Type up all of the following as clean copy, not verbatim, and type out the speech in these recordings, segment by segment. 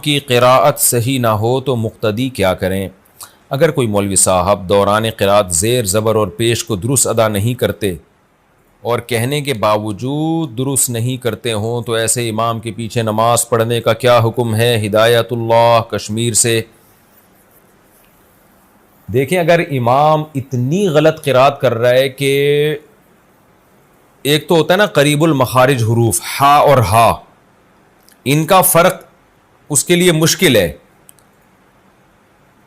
کی قراءت صحیح نہ ہو تو مقتدی کیا کریں؟ اگر کوئی مولوی صاحب دوران قراءت زیر زبر اور پیش کو درست ادا نہیں کرتے اور کہنے کے باوجود درست نہیں کرتے ہوں تو ایسے امام کے پیچھے نماز پڑھنے کا کیا حکم ہے؟ ہدایت اللہ کشمیر سے۔ دیکھیں، اگر امام اتنی غلط قراءت کر رہا ہے کہ ایک تو ہوتا ہے نا قریب المخارج حروف ہا اور ہا، ان کا فرق اس کے لیے مشکل ہے،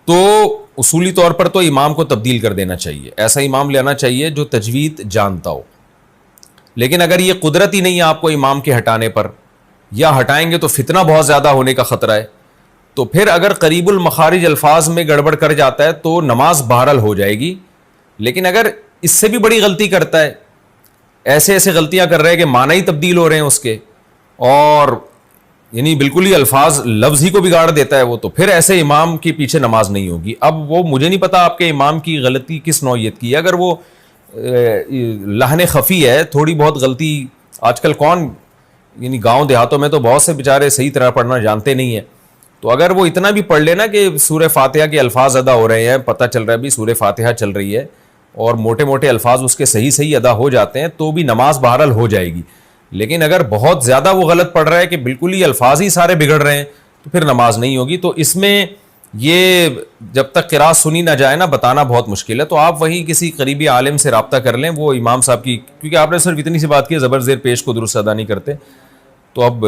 تو اصولی طور پر تو امام کو تبدیل کر دینا چاہیے، ایسا امام لینا چاہیے جو تجوید جانتا ہو۔ لیکن اگر یہ قدرت ہی نہیں ہے آپ کو امام کے ہٹانے پر، یا ہٹائیں گے تو فتنہ بہت زیادہ ہونے کا خطرہ ہے، تو پھر اگر قریب المخارج الفاظ میں گڑبڑ کر جاتا ہے تو نماز بہرحال ہو جائے گی۔ لیکن اگر اس سے بھی بڑی غلطی کرتا ہے، ایسے غلطیاں کر رہے ہیں کہ معنی ہی تبدیل ہو رہے ہیں اس کے، اور یعنی بالکل ہی الفاظ لفظ ہی کو بگاڑ دیتا ہے وہ، تو پھر ایسے امام کے پیچھے نماز نہیں ہوگی۔ اب وہ مجھے نہیں پتا آپ کے امام کی غلطی کس نوعیت کی ہے، اگر وہ لحن خفی ہے، تھوڑی بہت غلطی، آج کل کون یعنی گاؤں دیہاتوں میں تو بہت سے بیچارے صحیح طرح پڑھنا جانتے نہیں ہیں، تو اگر وہ اتنا بھی پڑھ لینا کہ سورہ فاتحہ کے الفاظ ادا ہو رہے ہیں، پتہ چل رہا ہے بھی سورہ فاتحہ چل رہی ہے اور موٹے موٹے الفاظ اس کے صحیح ادا ہو جاتے ہیں، تو بھی نماز بہرحال ہو جائے گی۔ لیکن اگر بہت زیادہ وہ غلط پڑھ رہا ہے کہ بالکل ہی الفاظ ہی سارے بگڑ رہے ہیں، تو پھر نماز نہیں ہوگی۔ تو اس میں یہ جب تک قراءت سنی نہ جائے نا، بتانا بہت مشکل ہے، تو آپ وہیں کسی قریبی عالم سے رابطہ کر لیں، وہ امام صاحب کی، کیونکہ آپ نے صرف اتنی سی بات کی زبر زیر پیش کو درست ادا نہیں کرتے، تو اب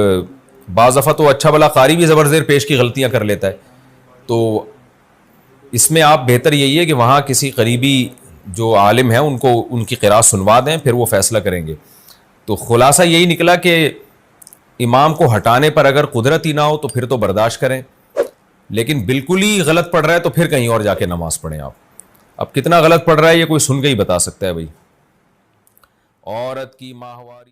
بعض دفعہ تو اچھا بلا قاری بھی زبر زیر پیش کی غلطیاں کر لیتا ہے، تو اس میں آپ بہتر یہی ہے کہ وہاں کسی قریبی جو عالم ہیں ان کو ان کی قراءت سنوا دیں، پھر وہ فیصلہ کریں گے۔ تو خلاصہ یہی نکلا کہ امام کو ہٹانے پر اگر قدرت ہی نہ ہو تو پھر تو برداشت کریں، لیکن بالکل ہی غلط پڑھ رہا ہے تو پھر کہیں اور جا کے نماز پڑھیں آپ۔ اب کتنا غلط پڑھ رہا ہے یہ کوئی سن کے ہی بتا سکتا ہے بھائی۔ عورت کی ماہواری